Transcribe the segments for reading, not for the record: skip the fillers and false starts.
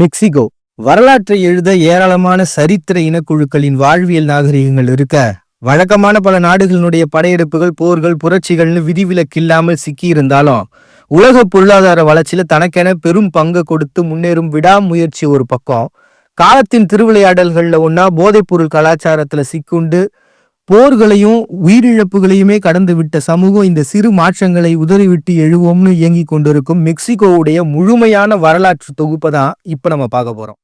Mexico வரலாற்றை எழுத ஏராளமான சரித்திர இனக்குழுக்களின் வாழ்வியல் நாகரிகங்கள் இருக்க, வழக்கமான பல நாடுகளினுடைய படையெடுப்புகள், போர்கள், புரட்சிகள்னு விதிவிலக்கில்லாமல் சிக்கியிருந்தாலும், உலக பொருளாதார வளர்ச்சியில தனக்கென பெரும் பங்கு கொடுத்து முன்னேறும் விடாமுயற்சி ஒரு பக்கம், காலத்தின் திருவிளையாடல்கள்ல ஒன்னா போதைப்பொருள் கலாச்சாரத்துல சிக்குண்டு போர்களையும் உயிரிழப்புகளையுமே கடந்து விட்ட சமூகம் இந்த சிறு மாற்றங்களை உதறிவிட்டு எழுவோம்னு இயங்கி கொண்டிருக்கும் மெக்சிகோவுடைய முழுமையான வரலாற்று தொகுப்பை தான் இப்ப நம்ம பார்க்க போறோம்.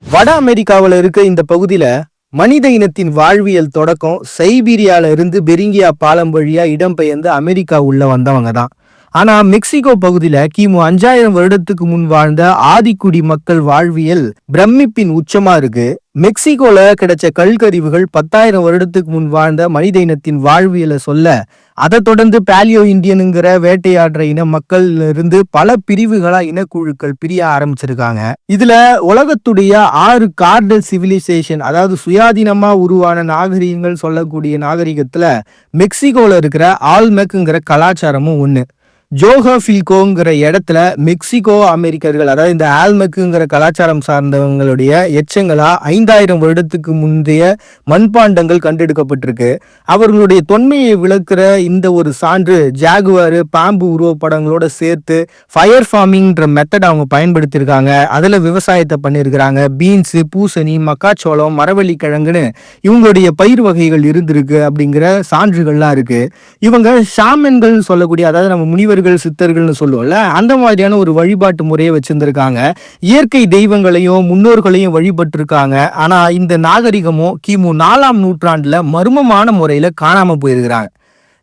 வட அமெரிக்காவில் இருக்க இந்த பகுதியில மனித இனத்தின் வாழ்வியல் தொடக்கம் சைபீரியால இருந்து பெரிங்கியா பாலம் வழியா இடம்பெயர்ந்து அமெரிக்கா உள்ள வந்தவங்க தான். ஆனா மெக்சிகோ பகுதியில கிமு 5000 வருடத்துக்கு முன் வாழ்ந்த ஆதிக்குடி மக்கள் வாழ்வியல் பிரமிப்பின் உச்சமா இருக்கு. மெக்சிகோல கிடைச்ச கல்கருவிகள் 10,000 வருடத்துக்கு முன் வாழ்ந்த மனித இனத்தின் வாழ்வியலை சொல்ல, அதை தொடர்ந்து பாலியோ இந்தியனுங்கிற வேட்டையாடுற இன மக்கள் இருந்து பல பிரிவுகளா இனக்குழுக்கள் பிரிய ஆரம்பிச்சிருக்காங்க. இதுல உலகத்துடைய 6 கார்டல் சிவிலைசேஷன், அதாவது சுயாதீனமா உருவான நாகரிகங்கள் சொல்லக்கூடிய நாகரிகத்துல மெக்சிகோல இருக்கிற ஆல்மெக்ங்கிற கலாச்சாரமும் ஒண்ணு. ஜோஹாஃபில்கோங்கிற இடத்துல மெக்சிகோ அமெரிக்கர்கள், அதாவது இந்த ஆல்மெக்குங்கிற கலாச்சாரம் சார்ந்தவங்களுடைய எச்சங்களா 5000 வருடத்துக்கு முந்தைய மண்பாண்டங்கள் கண்டெடுக்கப்பட்டிருக்கு. அவர்களுடைய தொன்மையை விளக்குற இந்த ஒரு சான்று ஜாகுவாரு, பாம்பு உருவப்படங்களோட சேர்த்து ஃபயர் ஃபார்மிங்ன்ற மெத்தட் அவங்க பயன்படுத்தியிருக்காங்க. அதுல விவசாயத்தை பண்ணியிருக்கிறாங்க. பீன்ஸு, பூசணி, மக்காச்சோளம், மரவள்ளி கிழங்குன்னு இவங்களுடைய பயிர் வகைகள் இருந்திருக்கு அப்படிங்கிற சான்றுகள்லாம் இருக்கு. இவங்க ஷாமன்கள் சொல்லக்கூடிய, அதாவது நம்ம முனிவர் சித்தர்கள்னு சொல்லுவோம்ல, அந்த மாதிரியான ஒரு வழிபாட்டு முறையை வச்சிருந்திருக்காங்க. இயற்கை தெய்வங்களையும் முன்னோர்களையும் வழிபட்டு இருக்காங்க. ஆனா இந்த நாகரிகமும் கிமு 4ஆம் நூற்றாண்டுல மர்மமான முறையில காணாம போயிருக்கிறாங்க.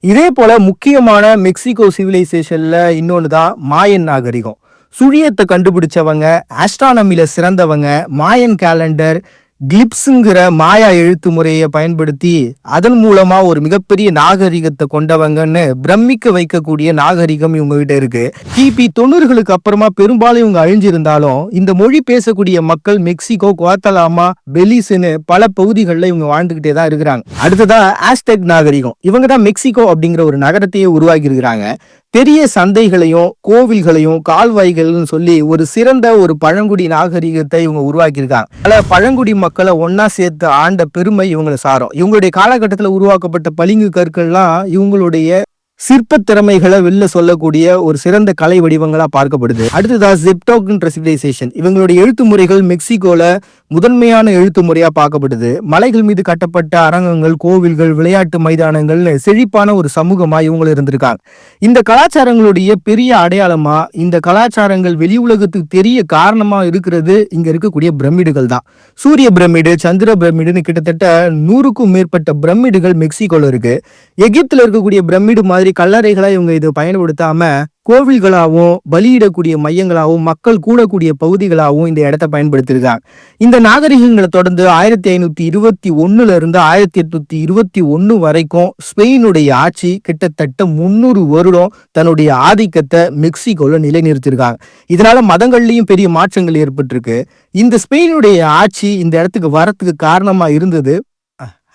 இதே போல முக்கியமான மெக்சிகோ சிவிலைசேஷன்ல இன்னொன்னுதான் மாயன் நாகரிகம். சுழியத்தை கண்டுபிடிச்சவங்க, ஆஸ்ட்ரானமில சிறந்தவங்க, மாயன் கேலண்டர், கிளிப்ஸுங்கிற மாயா எழுத்து முறையை பயன்படுத்தி அதன் மூலமா ஒரு மிகப்பெரிய நாகரிகத்தை கொண்டவங்கன்னு பிரமிக்க வைக்கக்கூடிய நாகரிகம் இவங்க கிட்ட இருக்கு. கிபி 90களுக்கு அப்புறமா பெரும்பாலும் இவங்க அழிஞ்சிருந்தாலும் இந்த மொழி பேசக்கூடிய மக்கள் மெக்சிகோ, குவாத்தலாமா, பெலிஸ்னு பல பகுதிகளில் இவங்க வாழ்ந்துகிட்டே தான் இருக்கிறாங்க. அடுத்ததா ஆஸ்டெக் நாகரிகம். இவங்க தான் மெக்சிகோ அப்படிங்கிற ஒரு நகரத்தையே உருவாக்கி இருக்கிறாங்க. பெரிய சந்தைகளையும் கோவில்களையும் கால்வாய்கள்னு சொல்லி ஒரு சிறந்த ஒரு பழங்குடி நாகரிகத்தை இவங்க உருவாக்கியிருக்காங்க. பல பழங்குடி மக்களை ஒன்னா சேர்த்து ஆண்ட பெருமை இவங்களை சாரும். இவங்களுடைய காலகட்டத்தில் உருவாக்கப்பட்ட பளிங்கு கற்கள்லாம் இவங்களுடைய சிற்ப திறமைகளை வெளில சொல்லக்கூடிய ஒரு சிறந்த கலை வடிவங்களா பார்க்கப்படுது. அடுத்ததான் ஜெப்டோக்ன்ற சிவிலைசேஷன். இவங்களுடைய எழுத்து முறைகள் மெக்சிகோல முதன்மையான எழுத்து முறையா பார்க்கப்படுது. மலைகள் மீது கட்டப்பட்ட அரங்கங்கள், கோவில்கள், விளையாட்டு மைதானங்கள் செழிப்பான ஒரு சமூகமா இவங்களும் இருந்திருக்காங்க. இந்த கலாச்சாரங்களுடைய பெரிய அடையாளமா இந்த கலாச்சாரங்கள் வெளி உலகத்துக்கு தெரிய காரணமா இருக்கிறது இங்க இருக்கக்கூடிய பிரமிடுகள் தான். சூரிய பிரமிடு, சந்திர பிரமிடுன்னு கிட்டத்தட்ட 100க்கும் மேற்பட்ட பிரமிடுகள் மெக்சிகோல இருக்கு. எகிப்துல இருக்கக்கூடிய பிரமிடு மாதிரி கல்லறைகளா இவங்க இதை பயன்படுத்தாம கோவில்களாகவும் பலியிடக்கூடிய மையங்களாகவும் மக்கள் கூடக்கூடிய பகுதிகளாகவும் இந்த இடத்தை பயன்படுத்திருக்காங்க. இந்த நாகரிகங்களை தொடர்ந்து 1521 இருந்து 1821 வரைக்கும் ஸ்பெயினுடைய ஆட்சி கிட்டத்தட்ட 300 வருடம் தன்னுடைய ஆதிக்கத்தை மெக்சிகோல நிலைநிறுத்திருக்காங்க. இதனால மதங்கள்லயும் பெரிய மாற்றங்கள் ஏற்பட்டிருக்கு. இந்த ஸ்பெயினுடைய ஆட்சி இந்த இடத்துக்கு வரத்துக்கு காரணமா இருந்தது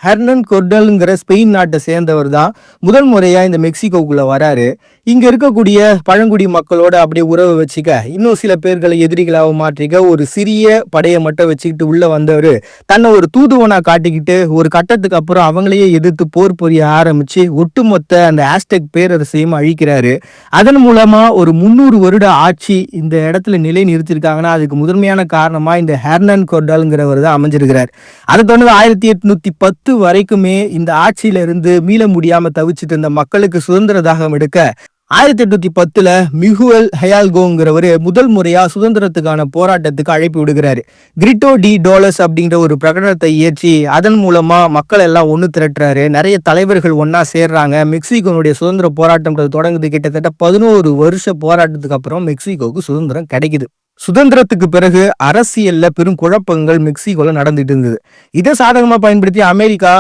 ஹெர்னன் கொர்டல்ங்கிற ஸ்பெயின் நாட்டை சேர்ந்தவர் தான் முதல் முறையா இந்த மெக்சிகோக்குள்ள வராரு. இங்க இருக்கக்கூடிய பழங்குடி மக்களோட அப்படியே உறவு வச்சுக்க, இன்னும் சில பேர்களை எதிரிகளாக மாற்றிக்க ஒரு சிறிய படையை மட்டும் வச்சுக்கிட்டு உள்ள வந்தவர் தன்னை ஒரு தூதுவனா காட்டிக்கிட்டு ஒரு கட்டத்துக்கு அப்புறம் அவங்களையே எதிர்த்து போர் புரிய ஆரம்பிச்சு ஒட்டுமொத்த அந்த ஆஸ்டெக் பேரரசையும் அழிக்கிறாரு. அதன் மூலமா ஒரு 300 வருட ஆட்சி இந்த இடத்துல நிலை நிறுத்திருக்காங்கன்னா அதுக்கு முதன்மையான காரணமா இந்த ஹெர்னன் கொர்டல்ங்கிறவர் தான் அமைஞ்சிருக்கிறார். அதை தொடர்ந்து 1810 வரைக்குமே இந்த ஆட்சியில இருந்து மீள முடியாம தவிச்சிட்டு இருந்த மக்களுக்கு சுதந்திர தாகம் எடுக்க 1810 மிகுவல் ஹயால்கோங்கிறவரு முதல் முறையா சுதந்திரத்துக்கான போராட்டத்துக்கு அழைப்பு விடுகிறாரு. கிரிட்டோ டி டோலஸ் அப்படிங்கிற ஒரு பிரகடனத்தை இயற்றி அதன் மூலமா மக்கள் எல்லாம் ஒண்ணு திரட்டுறாரு. நிறைய தலைவர்கள் ஒன்னா சேர்றாங்க. மெக்சிகோனுடைய சுதந்திர போராட்டம் தொடங்குது. கிட்டத்தட்ட 11 வருஷ போராட்டத்துக்கு அப்புறம் மெக்சிகோவுக்கு சுதந்திரம் கிடைக்குது. சுதந்திரத்துக்கு பிறகு அரசியல்ல பெரும் குழப்பங்கள் மெக்சிகோல நடந்துட்டு இருந்தது. இதை சாதகமா பயன்படுத்தி அமெரிக்கா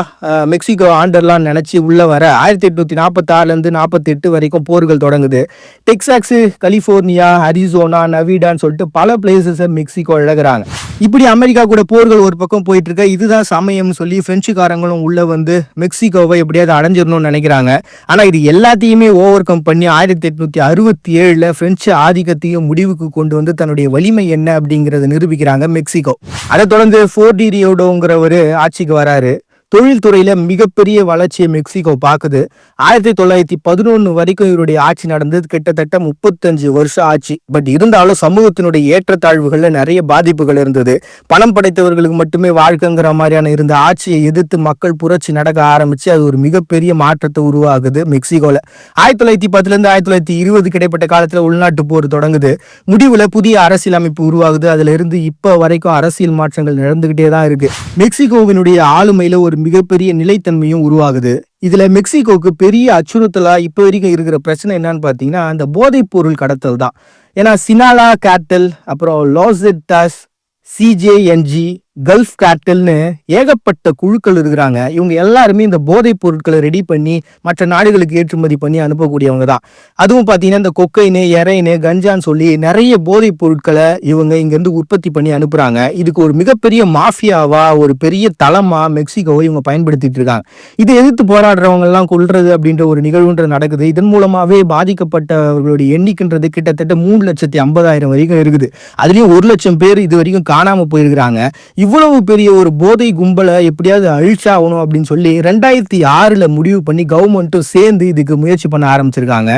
மெக்சிகோ ஆண்டர்லாம் நினைச்சு உள்ள வர 1846ல இருந்து 48 வரைக்கும் போர்கள் தொடங்குது. டெக்சாஸ், கலிபோர்னியா, அரிசோனா, நவிடான்னு சொல்லிட்டு பல பிளேசஸ் மெக்சிகோ இழகுறாங்க. இப்படி அமெரிக்கா கூட போர்கள் ஒரு பக்கம் போயிட்டு இருக்க, இதுதான் சமயம்னு சொல்லி பிரெஞ்சுக்காரங்களும் உள்ள வந்து மெக்சிகோவை எப்படியாவது அடைஞ்சிடணும்னு நினைக்கிறாங்க. ஆனா இது எல்லாத்தையுமே ஓவர் கம் பண்ணி 1867ல பிரெஞ்சு ஆதிக்கத்தையும் முடிவுக்கு கொண்டு வந்து தன்னுடைய வலிமை என்ன அப்படிங்கறத நிரூபிக்கிறாங்க மெக்சிகோ. அதை தொடர்ந்து ஃபோர்டிரியோடோங்கிறவரு ஆட்சிக்கு வராரு. தொழில்துறையில மிகப்பெரிய வளர்ச்சியை மெக்சிகோ பாக்குது. 1911 வரைக்கும் இவருடைய ஆட்சி நடந்தது. கிட்டத்தட்ட 35 வருஷம் ஆட்சி. பட் இருந்தாலும் சமூகத்தினுடைய ஏற்றத்தாழ்வுகள்ல நிறைய பாதிப்புகள் இருந்தது. பணம் படைத்தவர்களுக்கு மட்டுமே வாழ்க்கைங்கிற மாதிரியான இருந்த ஆட்சியை எதிர்த்து மக்கள் புரட்சி நடக்க ஆரம்பிச்சு அது ஒரு மிகப்பெரிய மாற்றத்தை உருவாகுது மெக்சிகோல. 1910ல இருந்து 1920 கிடைப்பட்ட காலத்துல உள்நாட்டு போர் தொடங்குது. முடிவுல புதிய அரசியல் அமைப்பு உருவாகுது. அதுல இருந்து இப்ப வரைக்கும் அரசியல் மாற்றங்கள் நடந்துகிட்டே தான் இருக்கு. மெக்சிகோவினுடைய ஆளுமையில ஒரு மிகப்பெரிய நிலைத்தன்மையும் உருவாகுது. இதுல மெக்சிகோக்கு பெரிய அச்சுறுத்தலா இப்ப வரைக்கும் இருக்கிற பிரச்சனை என்னன்னு பாத்தீங்கன்னா அந்த போதைப் பொருள் கடத்தல் தான். ஏன்னா சினாலா கேர்டல், அப்புறம் லாசெட்டாஸ், சிஜேஎன்ஜி, கல்ஃப் கேர்டல்னு ஏகப்பட்ட குழுக்கள் இருக்கிறாங்க. இவங்க எல்லாருமே இந்த போதைப் பொருட்களை ரெடி பண்ணி மற்ற நாடுகளுக்கு ஏற்றுமதி பண்ணி அனுப்பக்கூடியவங்க தான். அதுவும் பார்த்தீங்கன்னா இந்த கொக்கைனு, எரைனு, கஞ்சான்னு சொல்லி நிறைய போதைப் பொருட்களை இவங்க இங்கேருந்து உற்பத்தி பண்ணி அனுப்புறாங்க. இதுக்கு ஒரு மிகப்பெரிய மாஃபியாவா, ஒரு பெரிய தளமா மெக்சிகோவை இவங்க பயன்படுத்திட்டு இருக்காங்க. இதை எதிர்த்து போராடுறவங்க எல்லாம் கொல்றது அப்படின்ற ஒரு நிகழ்வுன்றது நடக்குது. இதன் மூலமாவே பாதிக்கப்பட்டவர்களுடைய எண்ணிக்கைன்றது கிட்டத்தட்ட 3,50,000 வரைக்கும் இருக்குது. அதுலயும் 1,00,000 பேர் இது வரைக்கும் காணாம போயிருக்கிறாங்க. இவ்வளவு பெரிய ஒரு போதை கும்பலை எப்படியாவது அழிச்சாகணும் அப்படின்னு சொல்லி 2006ல முடிவு பண்ணி கவர்மெண்ட்டும் சேர்ந்து இதுக்கு முயற்சி பண்ண ஆரம்பிச்சிருக்காங்க.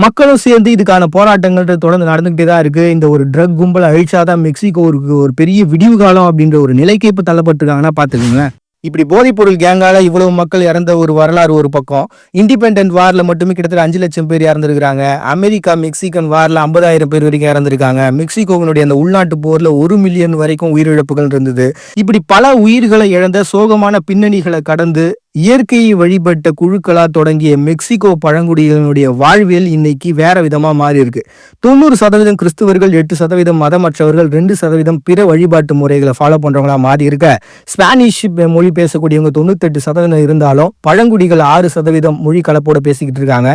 மக்களும் சேர்ந்து இதுக்கான போராட்டங்கள் தொடர்ந்து நடந்துகிட்டே தான் இருக்கு. இந்த ஒரு ட்ரக் கும்பலை அழிச்சாதான் மெக்சிகோ ஒரு பெரிய விடிவு காலம் அப்படின்ற ஒரு நிலைக்கு இப்ப தள்ளப்பட்டிருக்காங்கன்னா பாத்துக்கோங்க. இப்படி போதைப் பொருள் கேங்கால இவ்வளவு மக்கள் இறந்த ஒரு வரலாறு ஒரு பக்கம். இண்டிபெண்டன்ட் வார்ல மட்டுமே கிட்டத்தட்ட 5 லட்சம் பேர் இறந்திருக்காங்க. அமெரிக்கா மெக்சிகன் வார்ல 50,000 பேர் வரைக்கும் இறந்திருக்காங்க. மெக்சிகோவினுடைய அந்த உள்நாட்டு போர்ல 1 மில்லியன் வரைக்கும் உயிரிழப்புகள் இருந்தது. இப்படி பல உயிர்களை இழந்த சோகமான பின்னணிகளை கடந்து இயற்கையை வழிபட்ட குழுக்களா தொடங்கிய மெக்சிகோ பழங்குடியினுடைய வாழ்வியல் இன்னைக்கு வேற விதமா மாறி இருக்கு. 90% கிறிஸ்துவர்கள், 8% மதமற்றவர்கள், 2% பிற வழிபாட்டு முறைகளை ஃபாலோ பண்றவங்களா மாறி இருக்க, ஸ்பானிஷ் மொழி பேசக்கூடியவங்க 98% இருந்தாலும் பழங்குடிகள் 6% மொழி கலப்போட பேசிக்கிட்டு இருக்காங்க.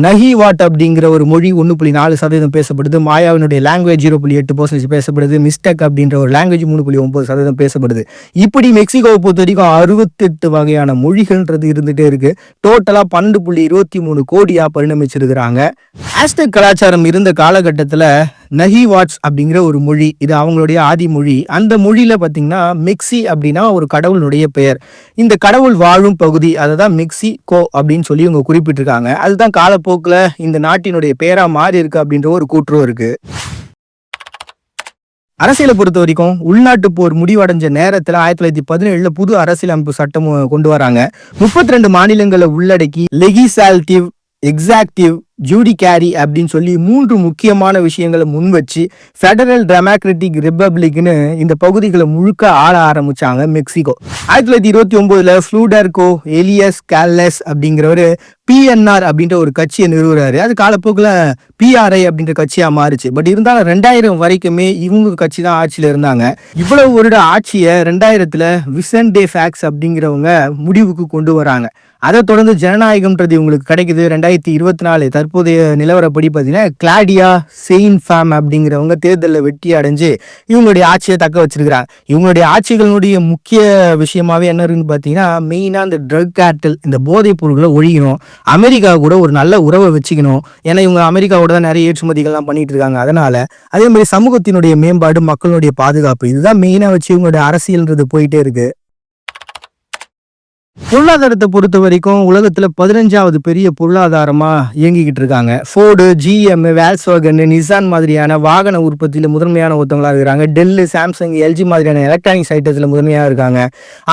நஹிவாட் அப்படிங்கிற ஒரு மொழி 1.4% பேசப்படுது. மாயாவினுடைய லாங்குவேஜ் 0.8% பேசப்படுது. மிஸ்டெக் அப்படின்ற ஒரு லாங்குவேஜ் 3.9% பேசப்படுது. இப்படி மெக்சிகோவை பொறுத்த வரைக்கும் 68 வகையான மொழி இருந்துட்டே இருக்கு. டோட்டலா 12.23 கோடியா பரிணமிச்சிருக்கிறாங்க. ஆஸ்டெக் கலாச்சாரம் இருந்த காலகட்டத்துல நஹிவாட்ஸ் அப்படிங்கிற ஒரு மொழி, இது அவங்களுடைய ஆதி மொழி. அந்த மொழியில பாத்தீங்கன்னா மெக்சி அப்படின்னா ஒரு கடவுளுடைய பெயர். இந்த கடவுள் வாழும் பகுதி, அதுதான் மெக்சிகோ அப்படின்னு சொல்லி இவங்க குறிப்பிட்டிருக்காங்க. அதுதான் காலப்போக்குல இந்த நாட்டினுடைய பெயரா மாறி இருக்கு அப்படின்ற ஒரு கூற்றும் இருக்கு. அரசியலை பொறுத்த வரைக்கும் உள்நாட்டு போர் முடிவடைஞ்ச நேரத்துல 1917ல புது அரசியலமைப்பு சட்டம் கொண்டு வராங்க. 32 மாநிலங்களை உள்ளடக்கி லெகிஸ்லேட்டிவ், எக்ஸாக்டிவ், ஜூடிகாரி அப்படின்னு சொல்லி 3 முக்கியமான விஷயங்களை முன் வச்சு ஃபெடரல் டெமோக்ராட்டிக் ரிப்பப்ளிக்னு இந்த பகுதிகளை முழுக்க ஆள ஆரம்பிச்சாங்க மெக்சிகோ. 1929ல ஃப்ளூடர்கோ எலியஸ் கால்லேஸ் அப்படிங்கிறவரு PNR அப்படின்ற ஒரு கட்சியை நிறுவுறாரு. அது காலப்போக்கில் PRI அப்படின்ற கட்சியா மாறுச்சு. பட் இருந்தாலும் 2000 வரைக்குமே இவங்க கட்சி தான் ஆட்சியில இருந்தாங்க. இவ்வளவு வருட ஆட்சியை 2000ல விசன்டே ஃபேக்ஸ் அப்படிங்கிறவங்க முடிவுக்கு கொண்டு வராங்க. அதை தொடர்ந்து ஜனநாயகம்ன்றது இவங்களுக்கு கிடைக்குது. 2024 தற்போதைய நிலவரப்படி பார்த்தீங்கன்னா கிளாடியா செயின்ஃபாம் அப்படிங்கிறவங்க தேர்தலில் வெற்றி அடைஞ்சு இவங்களுடைய ஆட்சியை தக்க வச்சிருக்கிறாங்க. இவங்களுடைய ஆட்சிகளுடைய முக்கிய விஷயமாவே என்ன இருக்குன்னு பார்த்தீங்கன்னா மெயினா இந்த ட்ரக் கேர்டல், இந்த போதைப் பொருட்களை ஒழிக்கணும், அமெரிக்கா கூட ஒரு நல்ல உறவை வச்சுக்கணும். ஏன்னா இவங்க அமெரிக்காவோட தான் நிறைய ஏற்றுமதிகள்லாம் பண்ணிட்டு இருக்காங்க. அதனால அதே மாதிரி சமூகத்தினுடைய மேம்பாடு, மக்களுடைய பாதுகாப்பு, இதுதான் மெயினா வச்சு இவங்களுடைய அரசியல்ன்றது போயிட்டே இருக்கு. பொருளாதாரத்தை பொறுத்த வரைக்கும் உலகத்துல 15வது பெரிய பொருளாதாரமா இயங்கிக்கிட்டு இருக்காங்க. ஃபோர்டு, GM, வால்ஸ்வாகன், நிசான் மாதிரியான வாகன உற்பத்தியில முதன்மையான ஒருத்தவங்களா இருக்கிறாங்க. டெல்லு, சாம்சங், LG மாதிரியான எலக்ட்ரானிக்ஸ் ஐட்டத்துல முதன்மையா இருக்காங்க.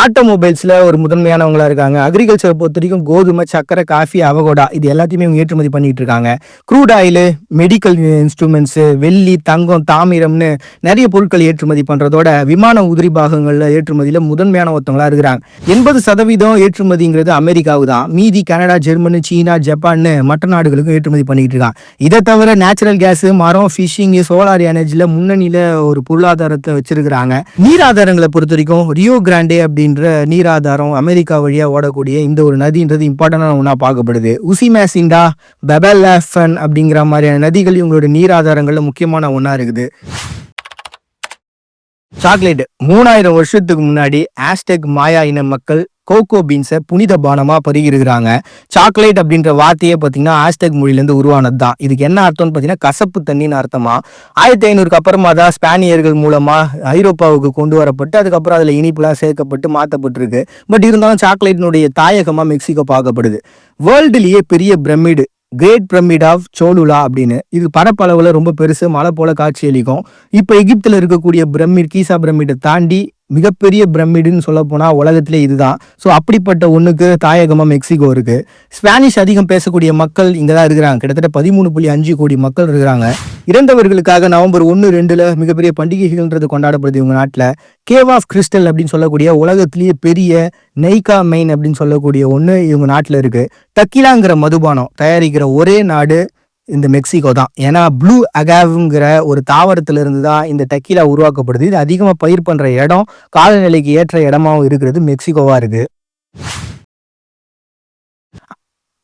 ஆட்டோமொபைல்ஸ்ல ஒரு முதன்மையானவங்களா இருக்காங்க. அக்ரிகல்ச்சரை பொறுத்த வரைக்கும் கோதுமை, சக்கரை, காஃபி, அவகோடா இது எல்லாத்தையுமே இவங்க ஏற்றுமதி பண்ணிட்டு இருக்காங்க. க்ரூட் ஆயில், மெடிக்கல் இன்ஸ்ட்ருமெண்ட்ஸ், வெள்ளி, தங்கம், தாமிரம்னு நிறைய பொருட்கள் ஏற்றுமதி பண்றதோட விமான உதிரி பாகங்கள்ல ஏற்றுமதியில முதன்மையான ஒருத்தவங்களா இருக்கிறாங்க. 80% அதிகம் ஏற்றுமதிங்கிறது அமெரிக்காவுக்கு தான். மீதி கனடா, ஜெர்மனி, சீனா, ஜப்பான் மற்ற நாடுகளுக்கும் ஏற்றுமதி பண்ணிட்டு இருக்கான். இதை தவிர நேச்சுரல் கேஸ், மரம், ஃபிஷிங், சோலார் எனர்ஜில முன்னணியில ஒரு பொருளாதாரத்தை வச்சிருக்கிறாங்க. நீராதாரங்களை பொறுத்த வரைக்கும் ரியோ கிராண்டே அப்படின்ற நீராதாரம் அமெரிக்கா வழியா ஓடக்கூடிய இந்த ஒரு நதின்றது இம்பார்ட்டன்டான ஒன்றா பார்க்கப்படுது. உசிமேசிண்டா, பெபெல்லாஃபன் அப்படிங்கிற மாதிரியான நதிகள் இவங்களோட நீராதாரங்கள்ல முக்கியமான ஒன்றா இருக்குது. சாக்லேட் 3000 வருஷத்துக்கு முன்னாடி ஆஸ்டெக் மாயா இன மக்கள் கோகோ பீன்ஸை புனித பானமா பருகிருக்கிறாங்க. சாக்லேட் அப்படின்ற வார்த்தையே பார்த்தீங்கன்னா ஆஸ்டெக் மொழியிலேருந்து உருவானது தான். இதுக்கு என்ன அர்த்தம்னு பார்த்தீங்கன்னா கசப்பு தண்ணின்னு அர்த்தமா. 1500க்கு அப்புறமா தான் ஸ்பானியர்கள் மூலமா ஐரோப்பாவுக்கு கொண்டு வரப்பட்டு அதுக்கப்புறம் அதில் இனிப்புலாம் சேர்க்கப்பட்டு மாற்றப்பட்டிருக்கு. பட் இருந்தாலும் சாக்லேட்டினுடைய தாயகமாக மெக்சிகோ பார்க்கப்படுது. வேர்ல்டுலேயே பெரிய பிரமிடு கிரேட் பிரமிட் ஆஃப் சோலுலா அப்படின்னு, இது பரப்பளவுல ரொம்ப பெருசு, மலை போல காட்சியளிக்கும். இப்போ எகிப்தில் இருக்கக்கூடிய பிரமிட், கீசா பிரமிடை தாண்டி மிகப்பெரிய பிரமிடுன்னு சொல்ல போனா உலகத்திலே இதுதான். ஸோ அப்படிப்பட்ட ஒண்ணுக்கு தாயகமா மெக்சிகோ இருக்கு. ஸ்பானிஷ் அதிகம் பேசக்கூடிய மக்கள் இங்கதான் இருக்கிறாங்க. கிட்டத்தட்ட 13.5 கோடி மக்கள் இருக்கிறாங்க. இறந்தவர்களுக்காக நவம்பர் 1-2 மிகப்பெரிய பண்டிகைகள்ன்றது கொண்டாடப்படுது இவங்க நாட்டில். கேவ் ஆஃப் கிறிஸ்டல் அப்படின்னு சொல்லக்கூடிய உலகத்திலேயே பெரிய நெய்கா மெயின் அப்படின்னு சொல்லக்கூடிய ஒன்று இவங்க நாட்டில் இருக்கு. டக்கிலாங்கிற மதுபானம் தயாரிக்கிற ஒரே நாடு இந்த மெக்சிகோ தான். ஏன்னா ப்ளூ அகாவ்ங்கிற ஒரு தாவரத்துல இருந்து தான் இந்த டக்கீலா உருவாக்கப்படுது. இது அதிகமாக பயிர் பண்ற இடம், காலநிலைக்கு ஏற்ற இடமாவும் இருக்கிறது மெக்சிகோவா இருக்கு.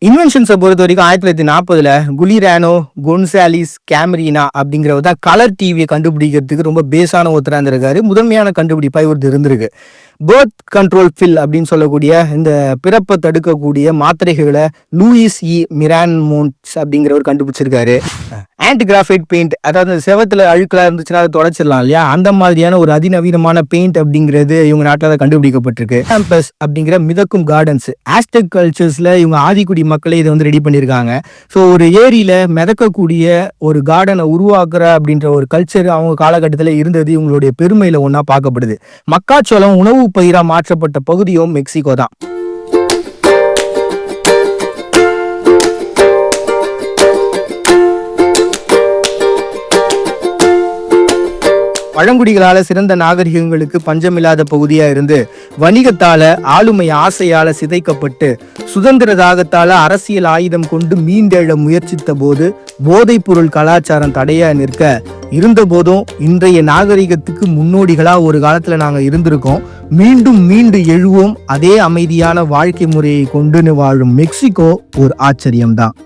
இன்வென்ஷன்ஸை பொறுத்த வரைக்கும் 1940 குலிரானோ கொன்சாலிஸ் கேமரீனா அப்படிங்கிறவர் தான் கலர் டிவியை கண்டுபிடிக்கிறதுக்கு ரொம்ப பேஸான ஒருத்தராக இருந்திருக்காரு. முதன்மையான கண்டுபிடிப்பாக இவருக்கு இருந்திருக்கு. பேர்த் கண்ட்ரோல் பில் அப்படின்னு சொல்லக்கூடிய இந்த பிறப்பை தடுக்கக்கூடிய மாத்திரைகளை லூயிஸ் மிரான்மோன்ட்ஸ் அப்படிங்கிறவர் கண்டுபிடிச்சிருக்காரு. ஆன்டி கிராஃபைட் பெயிண்ட், அதாவது செவத்துல அழுக்கலா இருந்துச்சுன்னா அதை தொடச்சிடலாம் இல்லையா, அந்த மாதிரியான ஒரு அதிநவீனமான பெயிண்ட் அப்படிங்கிறது இவங்க நாட்டில் கண்டுபிடிக்கப்பட்டிருக்கு. கேம்பஸ் அப்படிங்கிற மிதக்கும் கார்டன்ஸ், ஆஸ்டெக் கல்ச்சர்ஸ்ல இவங்க ஆதிக்குடி மக்களே இதை வந்து ரெடி பண்ணியிருக்காங்க. ஸோ ஒரு ஏரியில மிதக்கக்கூடிய ஒரு கார்டனை உருவாக்குற அப்படின்ற ஒரு கல்ச்சர் அவங்க காலகட்டத்தில் இருந்தது இவங்களுடைய பெருமையில ஒன்றா பார்க்கப்படுது. மக்காச்சோளம் உணவு பயிரா மாற்றப்பட்ட பகுதியும் மெக்சிகோ தான். பழங்குடிகளால சிறந்த நாகரிகங்களுக்கு பஞ்சமில்லாத பகுதியா இருந்து வணிகத்தால ஆளுமை ஆசையால சிதைக்கப்பட்டு சுதந்திர தாகத்தால அரசியல் ஆயுதம் கொண்டு மீண்டெழ முயற்சித்த போது போதைப் பொருள் கலாச்சாரம் தடையா நிற்க இருந்த போதும் இன்றைய நாகரிகத்துக்கு முன்னோடிகளா ஒரு காலத்துல நாங்க இருந்திருக்கோம். மீண்டும் எழுவோம். அதே அமைதியான வாழ்க்கை முறையை கொண்டு வாழும் மெக்சிகோ ஒரு ஆச்சரியம்தான்.